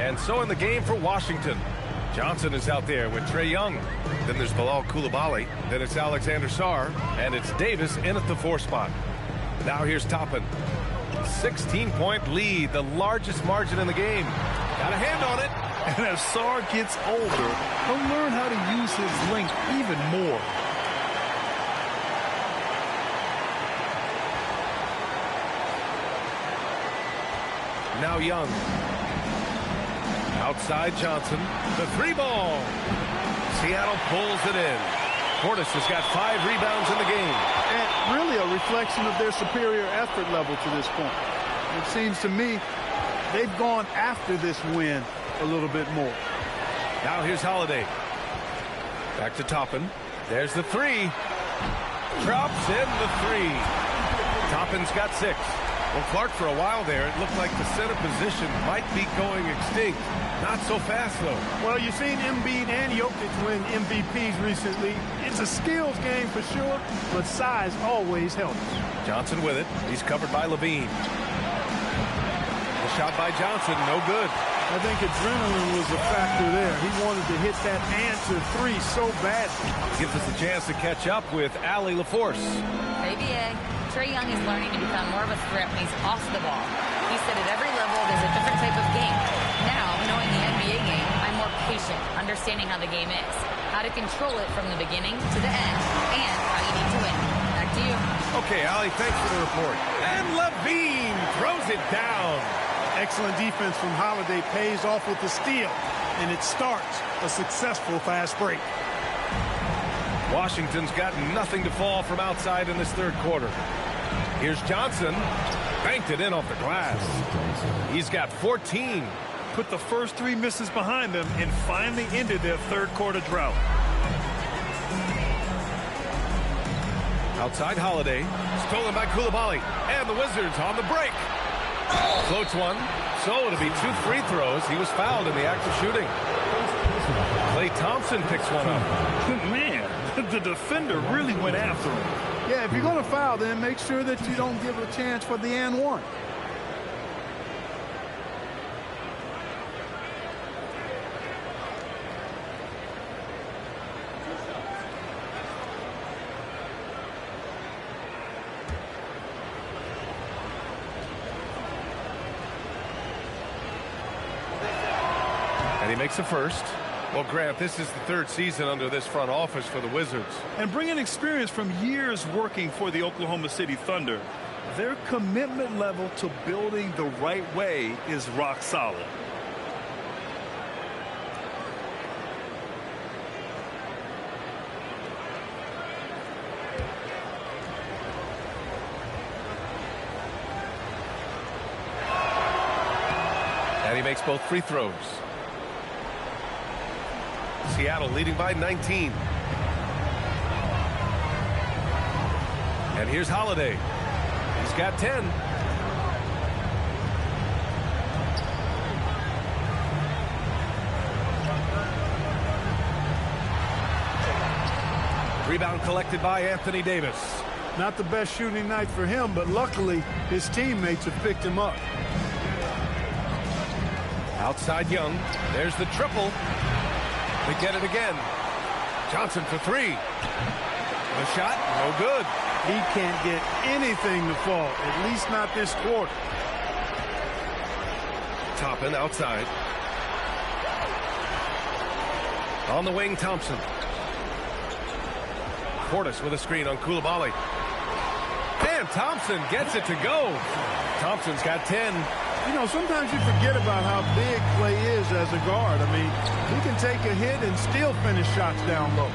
And so in the game for Washington, Johnson is out there with Trae Young. Then there's Bilal Coulibaly. Then it's Alexander Sarr. And it's Davis in at the 4 spot. Now here's Toppin. 16-point lead, the largest margin in the game. Got a hand on it. And as Sarr gets older, he'll learn how to use his length even more. Now Young. Outside Johnson. The 3-ball. Seattle pulls it in. Portis has got 5 rebounds in the game. And really a reflection of their superior effort level to this point. It seems to me they've gone after this win a little bit more. Now here's Holiday. Back to Toppin. There's the 3. Drops in the 3. Toppin's got 6. Well, Clark, for a while there, it looked like the center position might be going extinct. Not so fast, though. Well, you've seen Embiid and Jokic win MVPs recently. It's a skills game for sure, but size always helps. Johnson with it. He's covered by Levine. The shot by Johnson, no good. I think adrenaline was a factor there. He wanted to hit that answer 3 so badly. Gives us a chance to catch up with Allie LaForce. Baby egg. Trae Young is learning to become more of a threat when he's off the ball. He said at every level there's a different type of game. Now, knowing the NBA game, I'm more patient, understanding how the game is, how to control it from the beginning to the end, and how you need to win. Back to you. Okay, Allie, thanks for the report. And Levine throws it down. Excellent defense from Holiday pays off with the steal, and it starts a successful fast break. Washington's got nothing to fall from outside in this 3rd quarter. Here's Johnson. Banked it in off the glass. He's got 14. Put the first 3 misses behind them and finally ended their 3rd quarter drought. Outside Holiday. Stolen by Coulibaly. And the Wizards on the break. Floats one. So it'll be 2 free throws. He was fouled in the act of shooting. Klay Thompson picks one up. Man, the defender really went after him. Yeah, if you're going to foul, then make sure that you don't give a chance for the and one. And he makes the first. Well, Grant, this is the 3rd season under this front office for the Wizards. And bringing experience from years working for the Oklahoma City Thunder, their commitment level to building the right way is rock solid. And he makes both free throws. Seattle leading by 19. And here's Holiday. He's got 10. Rebound collected by Anthony Davis. Not the best shooting night for him, but luckily his teammates have picked him up. Outside Young. There's the triple. They get it again. Johnson for 3. The shot, no good. He can't get anything to fall, at least not this quarter. Toppin outside. On the wing, Thompson. Portis with a screen on Coulibaly. And Thompson gets it to go. Thompson's got 10. You know, sometimes you forget about how big Klay is as a guard. I mean, he can take a hit and still finish shots down low.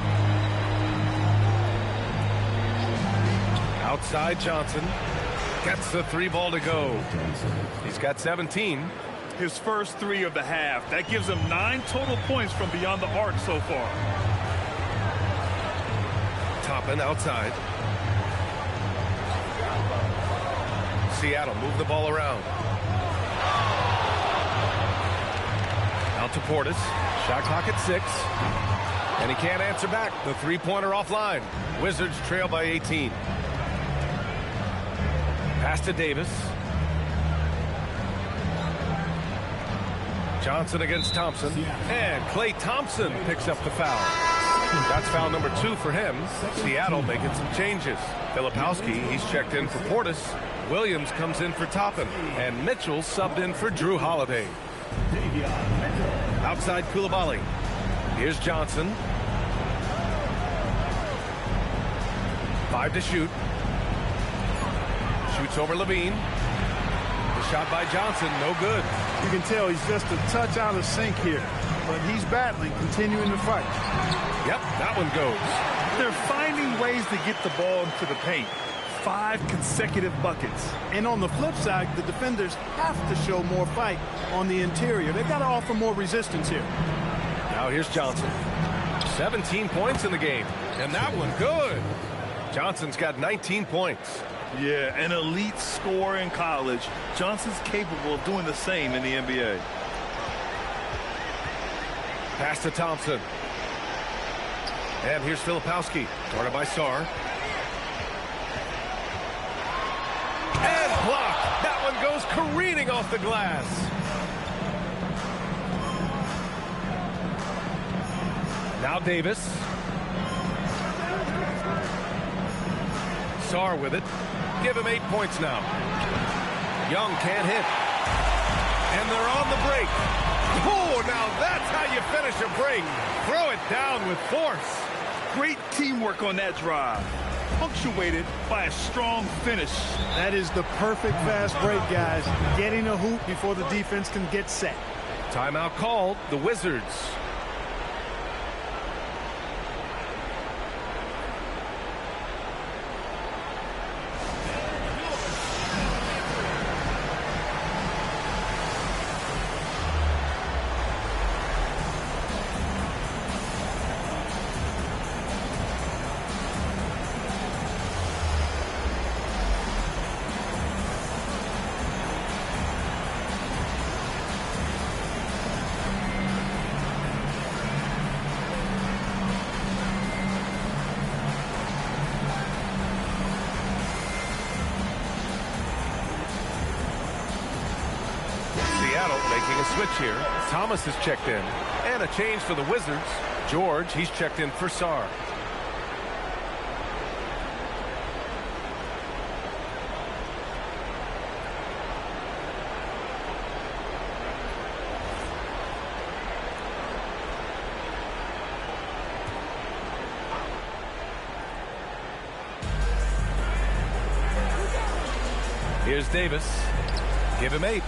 Outside Johnson. Gets the 3-ball to go. He's got 17. His first 3 of the half. That gives him 9 total points from beyond the arc so far. Toppin outside. Seattle move the ball around. Out to Portis. Shot clock at 6. And he can't answer back. The 3-pointer offline. Wizards trail by 18. Pass to Davis. Johnson against Thompson. And Klay Thompson picks up the foul. That's foul number 2 for him. Seattle making some changes. Filipowski, he's checked in for Portis. Williams comes in for Toppin. And Mitchell subbed in for Drew Holiday. Outside Coulibaly. Here's Johnson. 5 to shoot. Shoots over Levine. The shot by Johnson, no good. You can tell he's just a touch out of sync here, but he's battling, continuing to fight. Yep, that one goes. They're finding ways to get the ball into the paint. 5 consecutive buckets. And on the flip side, the defenders have to show more fight on the interior. They've got to offer more resistance here. Now here's Johnson. 17 points in the game, and that one good. Johnson's got 19 points. Yeah, an elite scorer in college. Johnson's capable of doing the same in the NBA. Pass to Thompson. And here's Filipowski, guarded by Sarr. And blocked. That one goes careening off the glass. Now Davis. Sarr with it. Give him 8 points now. Young can't hit. And they're on the break. Oh, now that's how you finish a break. Throw it down with force. Great teamwork on that drive. Punctuated by a strong finish. That is the perfect fast break, guys. Getting a hoop before the defense can get set. Timeout called. The Wizards. Making a switch here. Thomas is checked in. And a change for the Wizards. George, he's checked in for Sarr. Here's Davis. Give him 8.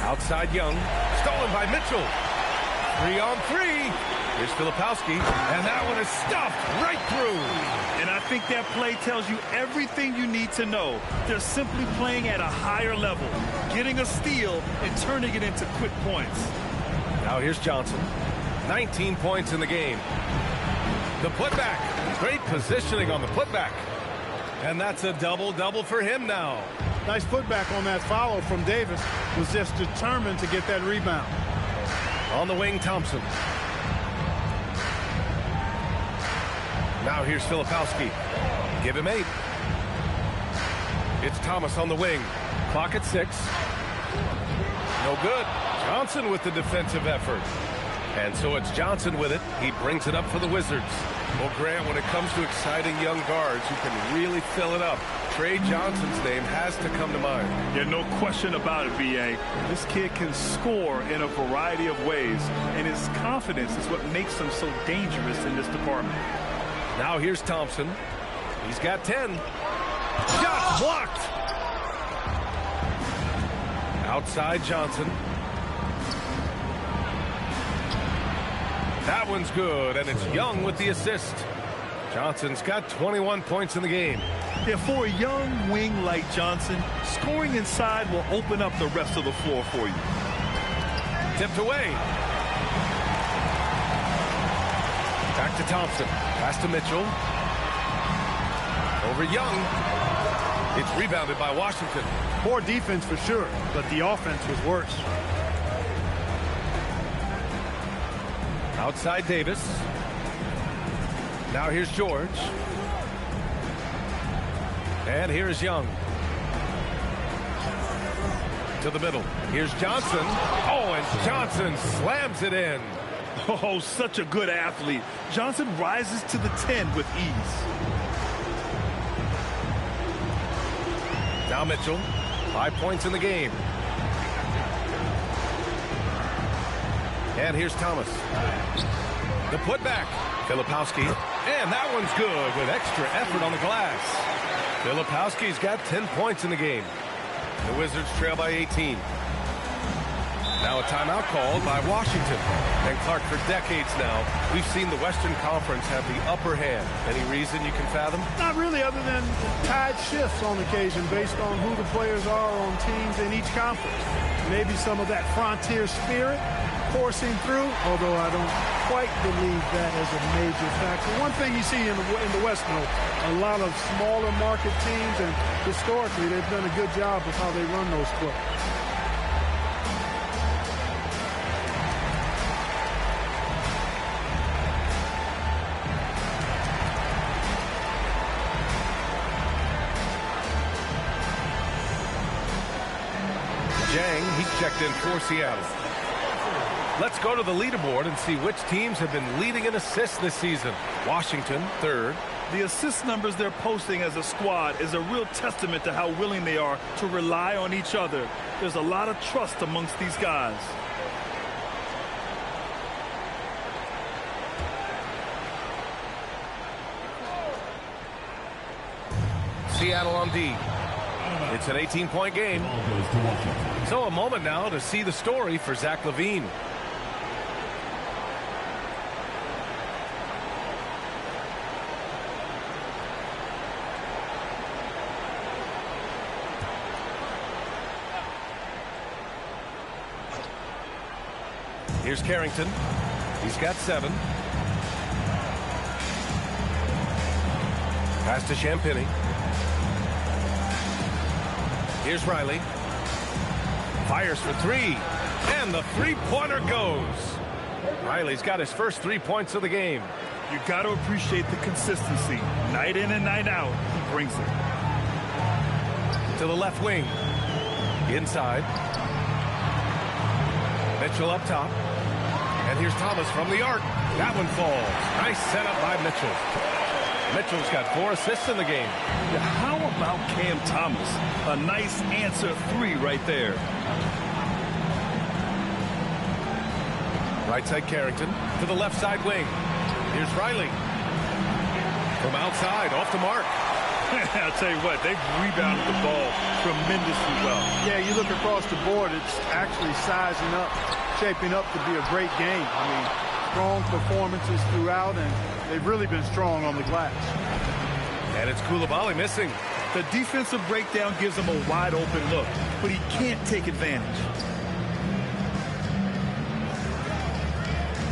Outside Young. Stolen by Mitchell. 3-on-3. Here's Filipowski. And that one is stuffed right through. And I think that play tells you everything you need to know. They're simply playing at a higher level. Getting a steal and turning it into quick points. Now here's Johnson. 19 points in the game. The putback. Great positioning on the putback. And that's a double-double for him now. Nice putback on that foul from Davis. Was just determined to get that rebound. On the wing, Thompson. Now here's Filipowski. Give him 8. It's Thomas on the wing. Clock at 6. No good. Johnson with the defensive effort. And so it's Johnson with it. He brings it up for the Wizards. Well, Grant, when it comes to exciting young guards who can really fill it up, Trey Johnson's name has to come to mind. Yeah, no question about it, B.A. This kid can score in a variety of ways, and his confidence is what makes him so dangerous in this department. Now here's Thompson. He's got 10. Shot blocked. Outside Johnson. That one's good, and it's Young with the assist. Johnson's got 21 points in the game. Yeah, for a young wing like Johnson, scoring inside will open up the rest of the floor for you. Tipped away. Back to Thompson. Pass to Mitchell. Over Young. It's rebounded by Washington. Poor defense for sure, but the offense was worse. Outside Davis. Now here's George. And here's Young. To the middle. Here's Johnson. Oh, and Johnson slams it in. Oh, such a good athlete. Johnson rises to the 10 with ease. Now Mitchell, 5 points in the game. And here's Thomas. The putback. Filipowski. And that one's good with extra effort on the glass. Filipowski's got 10 points in the game. The Wizards trail by 18. Now a timeout called by Washington. And Clark, for decades now, we've seen the Western Conference have the upper hand. Any reason you can fathom? Not really, other than tide shifts on occasion based on who the players are on teams in each conference. Maybe some of that frontier spirit coursing through, although I don't quite believe that as a major factor. One thing you see in the West, though, a lot of smaller market teams, and historically they've done a good job of how they run those clubs. He's checked in for Seattle. Let's go to the leaderboard and see which teams have been leading in assists this season. Washington, third. The assist numbers they're posting as a squad is a real testament to how willing they are to rely on each other. There's a lot of trust amongst these guys. Seattle on D. It's an 18-point game. So a moment now to see the story for Zach LaVine. Here's Carrington. He's got 7. Pass to Champagny. Here's Riley. Fires for 3. And the three-pointer goes. Riley's got his first 3 points of the game. You got to appreciate the consistency. Night in and night out, he brings it. To the left wing. Inside. Mitchell up top. And here's Thomas from the arc. That one falls. Nice setup by Mitchell. Mitchell's got 4 assists in the game. Yeah, how about Cam Thomas? A nice answer 3 right there. Right side Carrington to the left side wing. Here's Riley. From outside, off the mark. I'll tell you what, they've rebounded the ball tremendously well. Yeah, you look across the board, it's actually sizing up, shaping up to be a great game. I mean, strong performances throughout, and they've really been strong on the glass. And it's Coulibaly missing. The defensive breakdown gives him a wide open look, but he can't take advantage.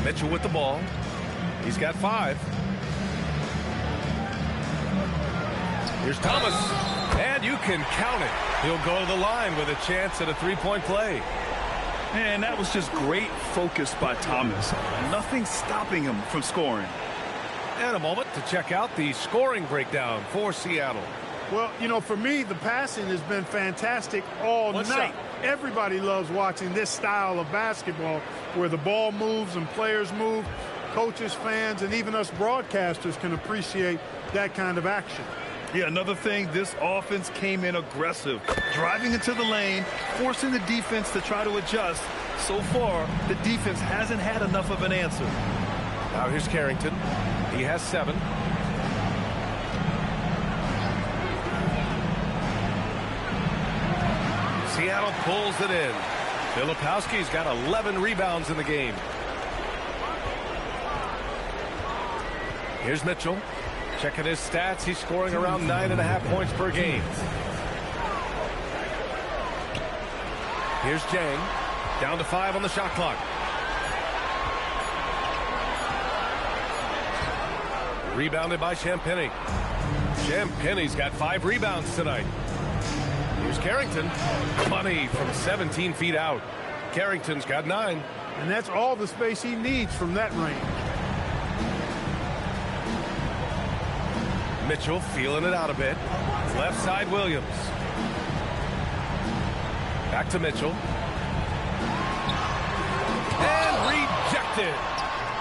Mitchell with the ball. He's got 5. Here's Thomas. And you can count it. He'll go to the line with a chance at a 3-point play. And that was just great focus by Thomas. Nothing stopping him from scoring. And a moment to check out the scoring breakdown for Seattle. Well, you know, for me, the passing has been fantastic all night. Everybody loves watching this style of basketball where the ball moves and players move. Coaches, fans, and even us broadcasters can appreciate that kind of action. Yeah, another thing, this offense came in aggressive, driving into the lane, forcing the defense to try to adjust. So far, the defense hasn't had enough of an answer. Now here's Carrington. He has 7. Seattle pulls it in. Filipowski's got 11 rebounds in the game. Here's Mitchell. Checking his stats, he's scoring around 9.5 points per game. Here's Jang. Down to 5 on the shot clock. Rebounded by Champagny. Champagny's got 5 rebounds tonight. Here's Carrington. Money from 17 feet out. Carrington's got 9. And that's all the space he needs from that range. Mitchell feeling it out a bit. Left side Williams. Back to Mitchell. And rejected.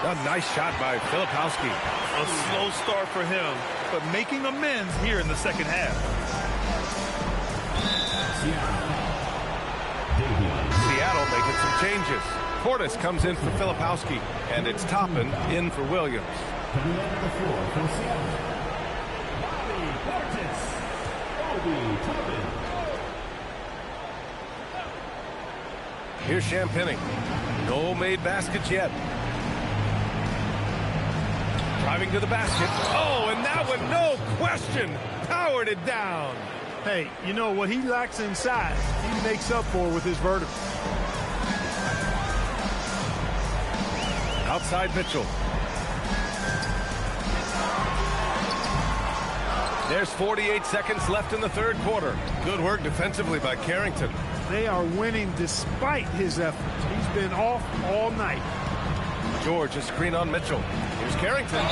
A nice shot by Filipowski. A slow start for him, but making amends here in the second half. Seattle making some changes. Portis comes in for Filipowski, and it's Toppin in for Williams. Here's Champagny. No made baskets yet. Driving to the basket. Oh, and that one, no question, powered it down. Hey, you know what he lacks in size, he makes up for with his vertical. Outside Mitchell. There's 48 seconds left in the third quarter. Good work defensively by Carrington. They are winning despite his efforts. He's been off all night. George, a screen on Mitchell. Here's Carrington.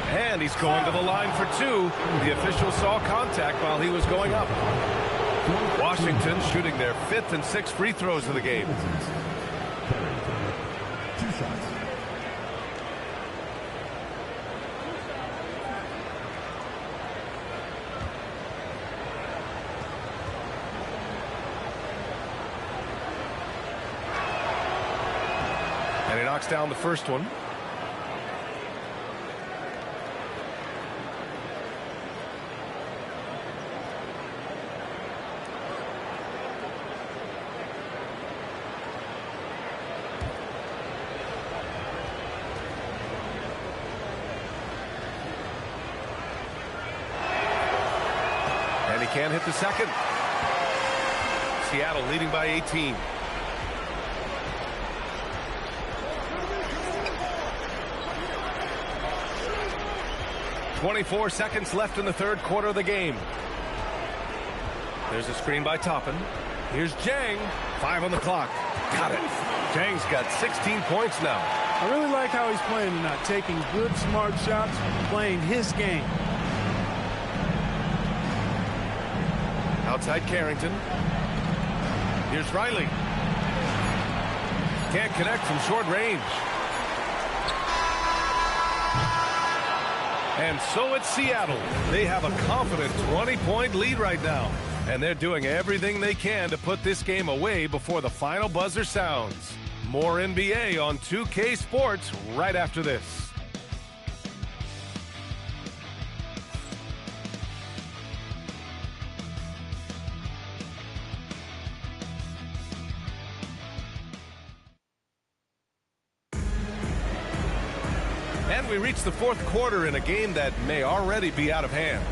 And he's going to the line for two. The official saw contact while he was going up. Washington shooting their 5th and 6th free throws of the game. And he knocks down the first one. And he can't hit the second. Seattle leading by 18. .24 seconds left in the third quarter of the game. There's a screen by Toppin. Here's Jang. 5 on the clock. Got it. Jang's got 16 points now. I really like how he's playing tonight, taking good, smart shots, playing his game. Outside Carrington. Here's Riley. Can't connect from short range. And so it's Seattle. They have a confident 20-point lead right now. And they're doing everything they can to put this game away before the final buzzer sounds. More NBA on 2K Sports right after this. And we reach the fourth quarter in a game that may already be out of hand.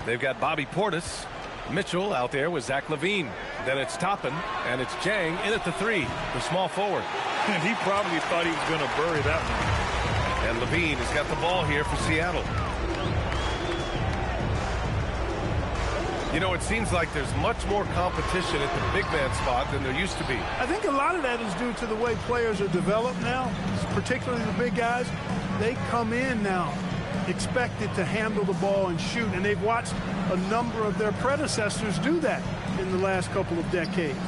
They've got Bobby Portis. Mitchell out there with Zach LaVine. Then it's Toppin, and it's Jang in at the 3, the small forward. And he probably thought he was going to bury that one. And LaVine has got the ball here for Seattle. You know, it seems like there's much more competition at the big man spot than there used to be. I think a lot of that is due to the way players are developed now, particularly the big guys. They come in now expected to handle the ball and shoot, and they've watched a number of their predecessors do that in the last couple of decades.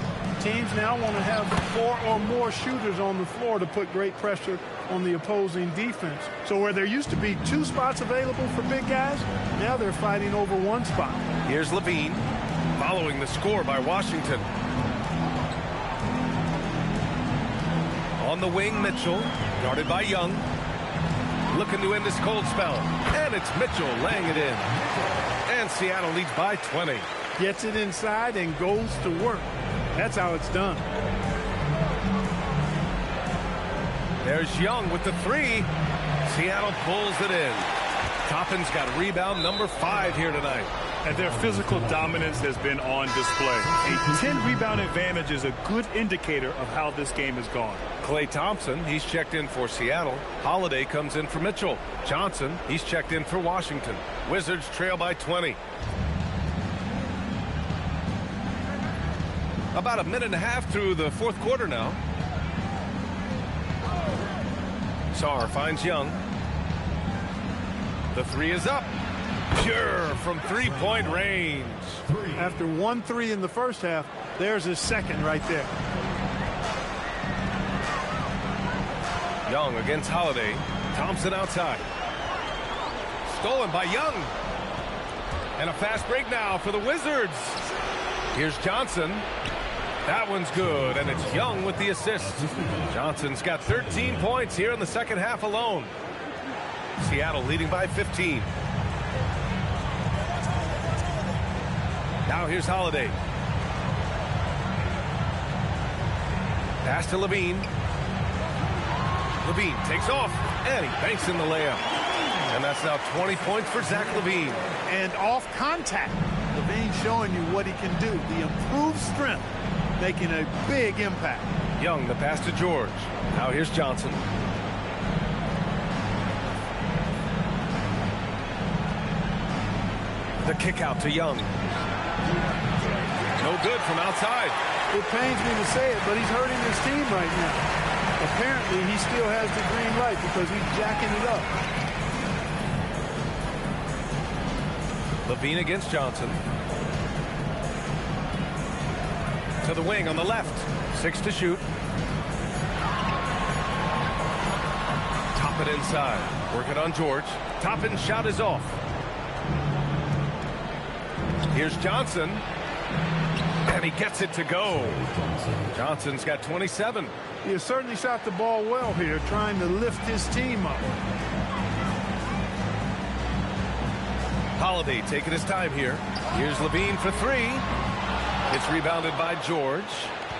Teams now want to have 4 or more shooters on the floor to put great pressure on the opposing defense. So where there used to be 2 spots available for big guys, now they're fighting over 1 spot. Here's LaVine following the score by Washington. On the wing, Mitchell, guarded by Young. Looking to end this cold spell. And it's Mitchell laying it in. And Seattle leads by 20. Gets it inside and goes to work. That's how it's done. There's Young with the 3. Seattle pulls it in. Toppin's got rebound number 5 here tonight. And their physical dominance has been on display. A 10-rebound advantage is a good indicator of how this game has gone. Klay Thompson, he's checked in for Seattle. Holiday comes in for Mitchell. Johnson, he's checked in for Washington. Wizards trail by 20. About a minute and a half through the fourth quarter now. Sarr finds Young. The three is up. Pure from three-point range. After 1 3 in the first half, there's his second right there. Young against Holiday. Thompson outside. Stolen by Young. And a fast break now for the Wizards. Here's Johnson. That one's good, and it's Young with the assist. Johnson's got 13 points here in the second half alone. Seattle leading by 15. Now here's Holiday. Pass to Levine. Levine takes off, and he banks in the layup. And that's now 20 points for Zach LaVine. And off contact, LaVine showing you what he can do. The improved strength making a big impact. Young, the pass to George. Now here's Johnson. The kick out to Young. No good from outside. It pains me to say it, but he's hurting his team right now. Apparently, he still has the green light because he's jacking it up. Levine against Johnson. To the wing on the left. 6 to shoot. Top it inside. Work it on George. Top and shot is off. Here's Johnson. And he gets it to go. Johnson's got 27. He has certainly shot the ball well here, trying to lift his team up. Holiday taking his time here. Here's Levine for 3. It's rebounded by George.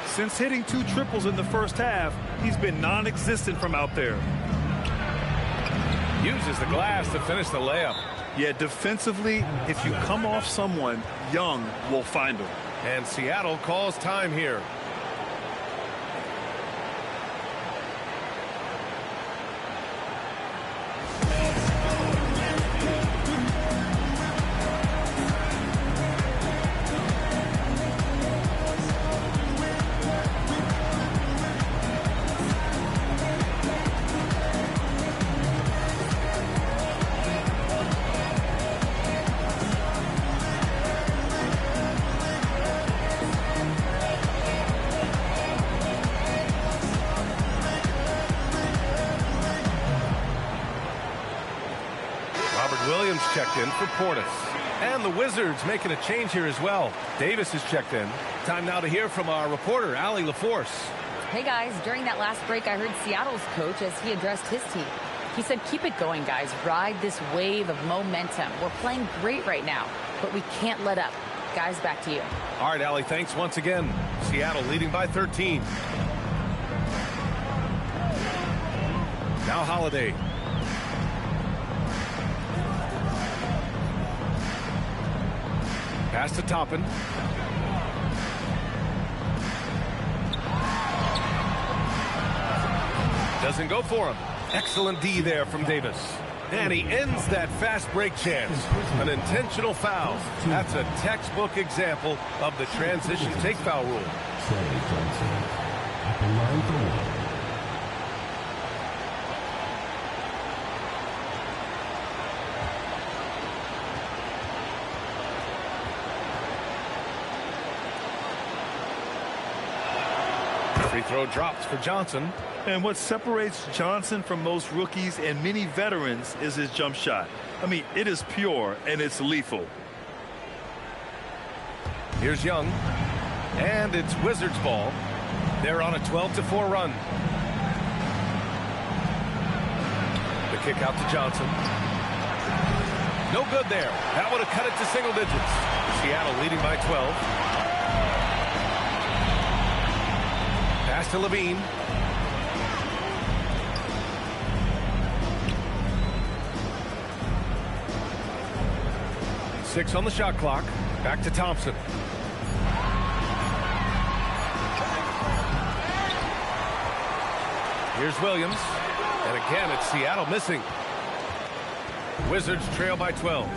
Since hitting 2 triples in the first half, he's been non-existent from out there. Uses the glass to finish the layup. Yeah, defensively, if you come off someone, Young will find him. And Seattle calls time here. Williams checked in for Portis. And the Wizards making a change here as well. Davis is checked in. Time now to hear from our reporter, Allie LaForce. Hey, guys. During that last break, I heard Seattle's coach as he addressed his team. He said, keep it going, guys. Ride this wave of momentum. We're playing great right now, but we can't let up. Guys, back to you. All right, Allie, thanks once again. Seattle leading by 13. Now Holiday. Pass to Toppin. Doesn't go for him. Excellent D there from Davis. And he ends that fast break chance. An intentional foul. That's a textbook example of the transition take foul rule. Free throw drops for Johnson. And what separates Johnson from most rookies and many veterans is his jump shot. I mean, it is pure and it's lethal. Here's Young. And it's Wizards ball. They're on a 12-4 run. The kick out to Johnson. No good there. That would have cut it to single digits. Seattle leading by 12. Pass to Levine. Six on the shot clock. Back to Thompson. Here's Williams. And again, it's Seattle missing. Wizards trail by 12.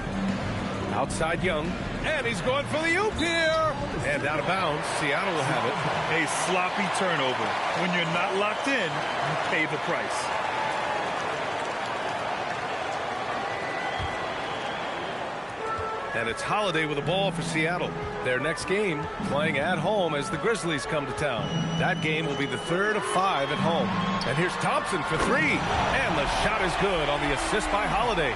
Outside Young. And he's going for the oop here. And out of bounds. Seattle will have it. A sloppy turnover. When you're not locked in, you pay the price. And it's Holiday with the ball for Seattle. Their next game playing at home as the Grizzlies come to town. That game will be the third of 5 at home. And here's Thompson for 3. And the shot is good on the assist by Holiday.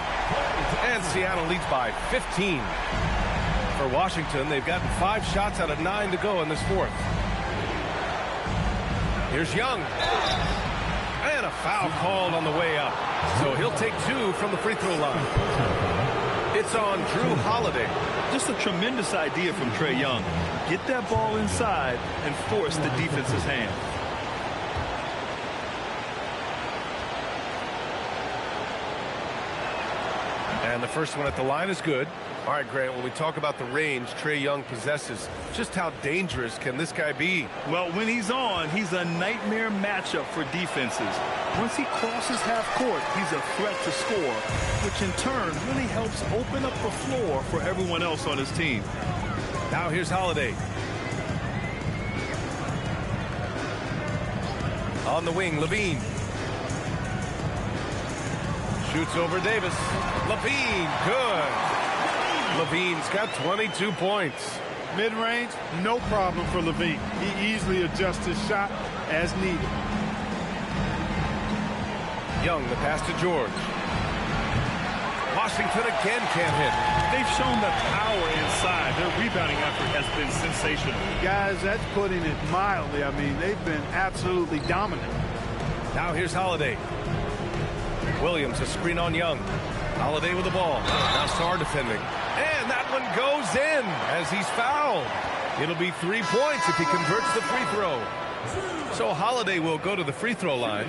And Seattle leads by 15. For Washington, they've gotten 5 shots out of 9 to go in this fourth. Here's Young. And a foul called on the way up. So he'll take 2 from the free throw line. It's on Drew Holiday. Just a tremendous idea from Trae Young. Get that ball inside and force the defense's hand. And the first one at the line is good. All right, Grant, when we talk about the range Trae Young possesses, just how dangerous can this guy be? Well, when he's on, he's a nightmare matchup for defenses. Once he crosses half court, he's a threat to score, which in turn really helps open up the floor for everyone else on his team. Now here's Holiday. On the wing, Levine. Shoots over Davis. Levine, good. Levine's got 22 points. Mid-range, no problem for Levine. He easily adjusts his shot as needed. Young, the pass to George. Washington again can't hit. They've shown the power inside. Their rebounding effort has been sensational. Guys, that's putting it mildly. I mean, they've been absolutely dominant. Now here's Holiday. Williams, a screen on Young. Holiday with the ball. Now Sarr defending. And that one goes in as he's fouled. It'll be 3 points if he converts the free throw. So Holiday will go to the free throw line.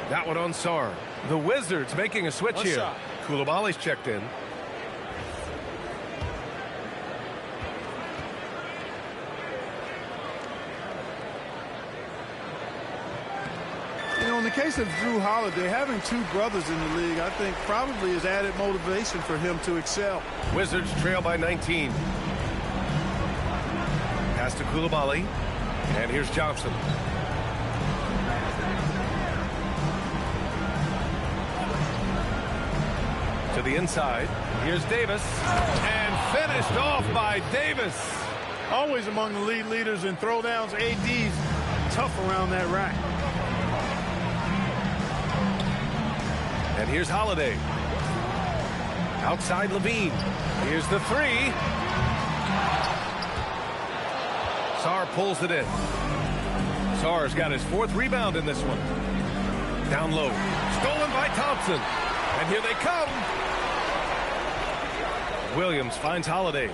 That one on Sarr. The Wizards making a switch here. Koulibaly's checked in. You know, in the case of Drew Holiday, having 2 brothers in the league, I think probably is added motivation for him to excel. Wizards trail by 19. Pass to Koulibaly. And here's Johnson. To the inside. Here's Davis. And finished off by Davis. Always among the league leaders in throwdowns. AD's tough around that rack. And here's Holiday. Outside Levine. Here's the 3. Sarr pulls it in. Sarr's got his 4th rebound in this one. Down low. Stolen by Thompson. And here they come. Williams finds Holiday.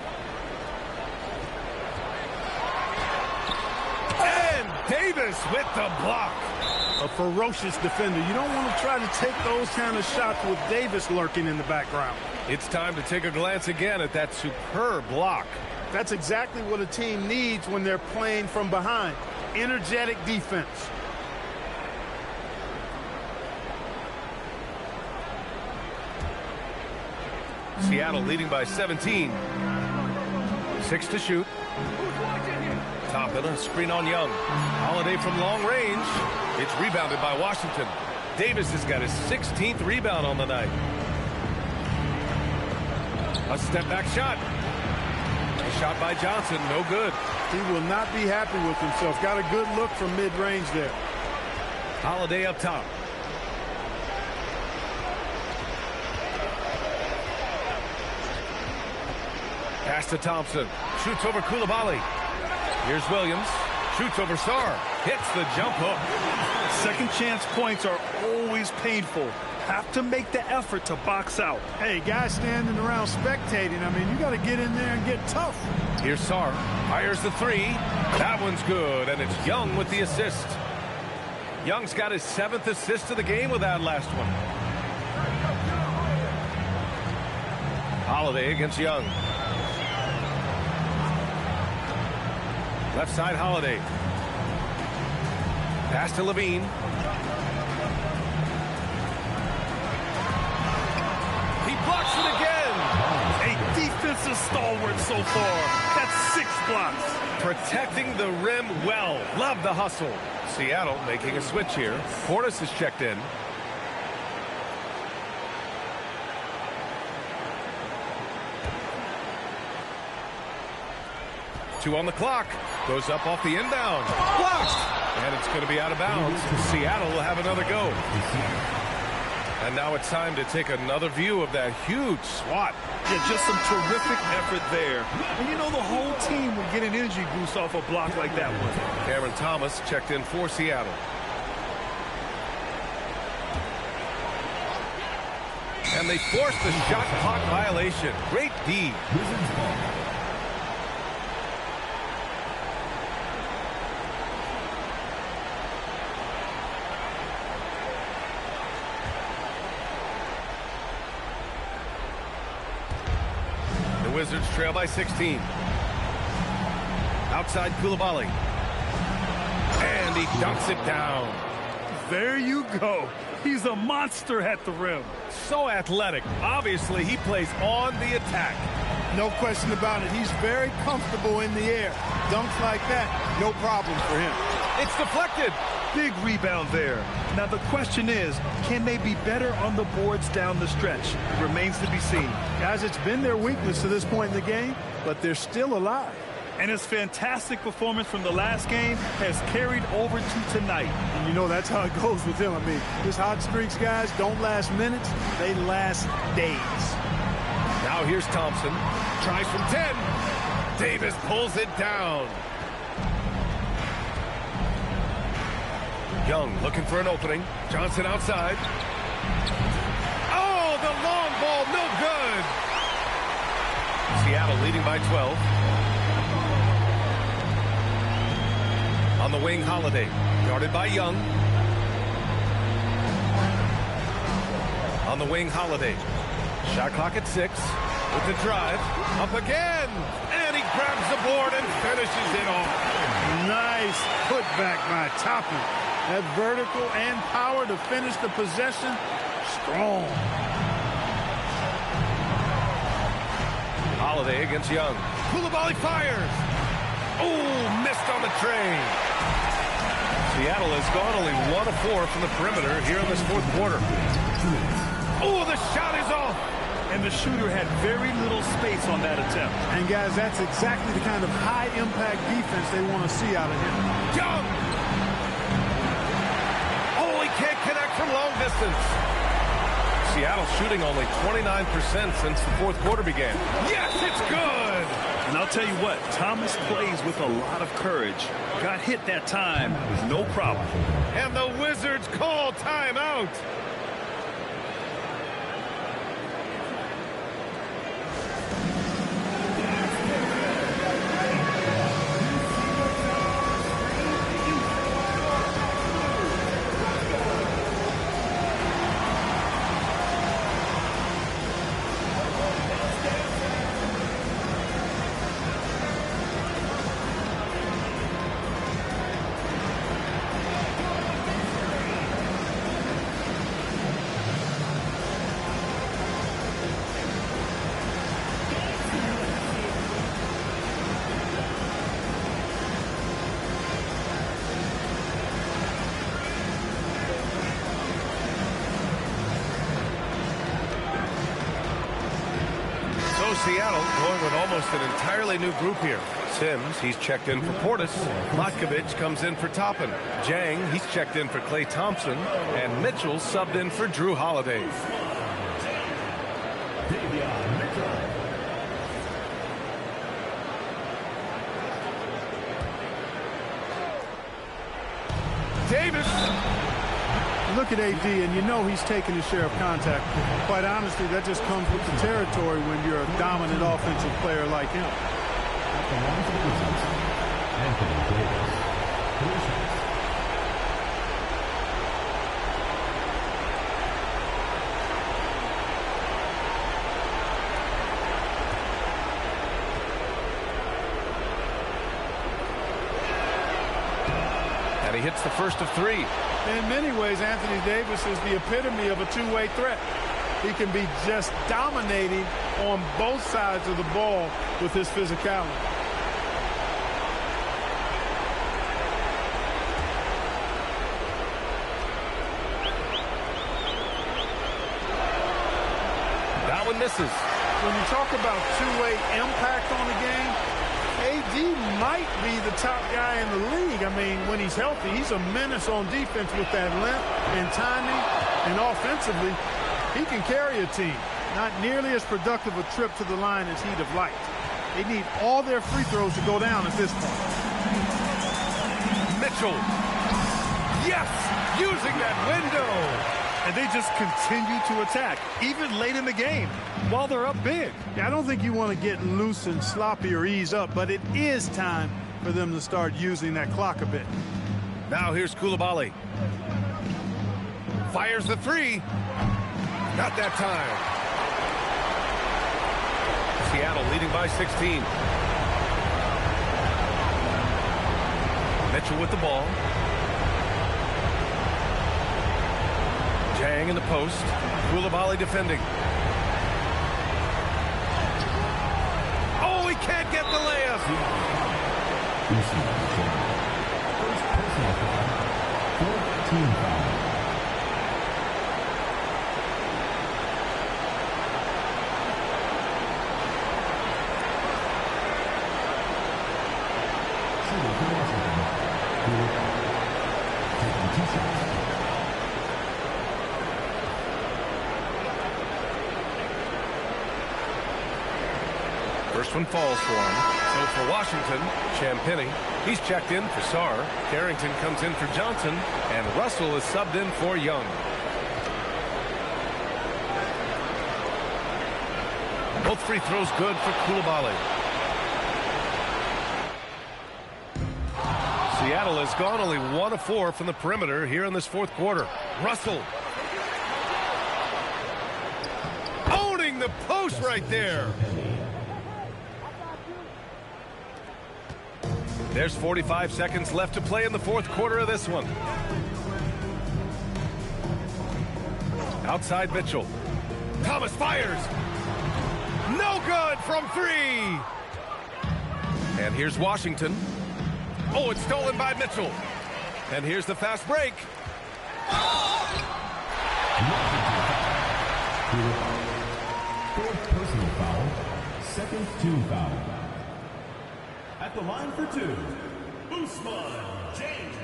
And Davis with the block. A ferocious defender. You don't want to try to take those kind of shots with Davis lurking in the background. It's time to take a glance again at that superb block. That's exactly what a team needs when they're playing from behind. Energetic defense. Seattle leading by 17. 6 to shoot. Toppin, a screen on Young. Holiday from long range. It's rebounded by Washington. Davis has got his 16th rebound on the night. A step back shot. A shot by Johnson, no good. He will not be happy with himself. Got a good look from mid-range there. Holiday up top. Pass to Thompson. Shoots over Koulibaly. Here's Williams. Shoots over Sarr. Hits the jump hook. Second chance points are always painful. Have to make the effort to box out. Hey, guys standing around spectating. I mean, you got to get in there and get tough. Here's Sarr. Fires the 3. That one's good, and it's Young with the assist. Young's got his 7th assist of the game with that last one. Holiday against Young. Left side, Holiday. Pass to Levine. He blocks it again. A defensive stalwart so far. That's 6 blocks. Protecting the rim well. Love the hustle. Seattle making a switch here. Portis is checked in. 2 on the clock. Goes up off the inbound. Blocked. And it's going to be out of bounds. Seattle will have another go. And now it's time to take another view of that huge swat. Yeah, just some terrific effort there. And you know the whole team would get an energy boost off a block like that one. Cameron Thomas checked in for Seattle. And they forced the shot clock violation. Great D. The Wizards trail by 16. Outside Koulibaly. And he dunks it down. There you go. He's a monster at the rim. So athletic. Obviously, he plays on the attack. No question about it. He's very comfortable in the air. Dunks like that, no problem for him. It's deflected. Big rebound there. Now the question is, can they be better on the boards down the stretch? It remains to be seen. Guys, it's been their weakness to this point in the game, but they're still alive. And his fantastic performance from the last game has carried over to tonight. And you know that's how it goes with him. I mean, his hot streaks, guys, don't last minutes. They last days. Now here's Thompson. Tries from 10. Davis pulls it down. Young looking for an opening. Johnson outside. Oh, the long ball, no good. Seattle leading by 12. On the wing, Holiday. Guarded by Young. On the wing, Holiday. Shot clock at 6. With the drive. Up again. And he grabs the board and finishes it off. Nice putback by Toppin. That vertical and power to finish the possession. Strong. Holiday against Young. Koulibaly fires. Oh, missed on the train. Seattle has gone only 1 of 4 from the perimeter here in this fourth quarter. Oh, the shot is off. And the shooter had very little space on that attempt. And, guys, that's exactly the kind of high-impact defense they want to see out of him. Young. Oh, he can't connect from long distance. Seattle shooting only 29% since the fourth quarter began. Yes, it's good. And I'll tell you what, Thomas plays with a lot of courage. Got hit that time, no problem. And the Wizards call timeout. Seattle going with almost an entirely new group here. Sims, he's checked in for Portis. Matkovic comes in for Toppin. Jang, he's checked in for Klay Thompson. And Mitchell subbed in for Drew Holiday. Davis. Look at AD, and you know he's taking his share of contact. Quite honestly, that just comes with the territory when you're a dominant offensive player like him. And he hits the first of 3. In many ways, Anthony Davis is the epitome of a two-way threat. He can be just dominating on both sides of the ball with his physicality. That one misses. When you talk about two-way impact on the game, AD He might be the top guy in the league. I mean, when he's healthy, he's a menace on defense with that length and timing. And offensively, he can carry a team. Not nearly as productive a trip to the line as he'd have liked. They need all their free throws to go down at this point. Mitchell. Yes! Using that window. And they just continue to attack, even late in the game, while they're up big. Yeah, I don't think you want to get loose and sloppy or ease up, but it is time for them to start using that clock a bit. Now here's Coulibaly. Fires the three. Not that time. Seattle leading by 16. Mitchell with the ball. Jang in the post. Coulibaly defending. Oh, he can't get the layup. First one falls for him. So for Washington, Champagnie, he's checked in for Sarr. Carrington comes in for Johnson, and Russell is subbed in for Young. Both free throws good for Coulibaly. Seattle has gone only 1 of 4 from the perimeter here in this fourth quarter. Russell. Owning the post right there. There's 45 seconds left to play in the fourth quarter of this one. Outside Mitchell. Thomas fires. No good from 3. And here's Washington. Oh, it's stolen by Mitchell. And here's the fast break. Fourth personal foul, second team foul. At the line for 2, Usman James.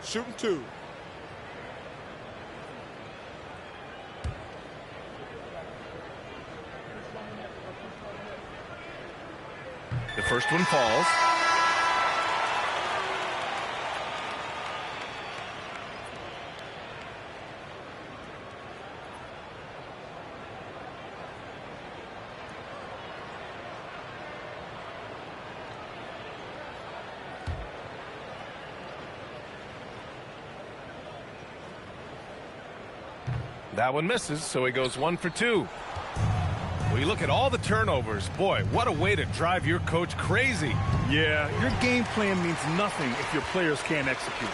Shooting 2. The first one falls. That one misses, so he goes 1 for 2. Well, you look at all the turnovers. Boy, what a way to drive your coach crazy. Yeah, your game plan means nothing if your players can't execute.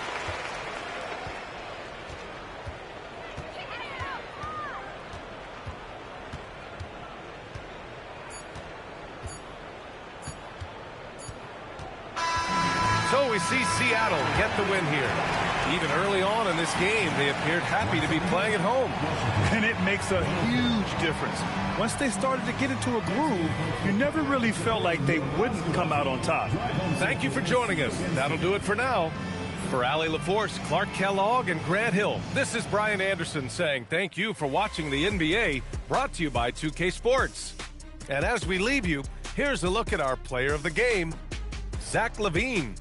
So we see Seattle get the win here. Even early on in this game, they appeared happy to be playing at home. And it makes a huge difference. Once they started to get into a groove, you never really felt like they wouldn't come out on top. Thank you for joining us. That'll do it for now. For Allie LaForce, Clark Kellogg, and Grant Hill, this is Brian Anderson saying thank you for watching the NBA, brought to you by 2K Sports. And as we leave you, here's a look at our player of the game, Zach LaVine.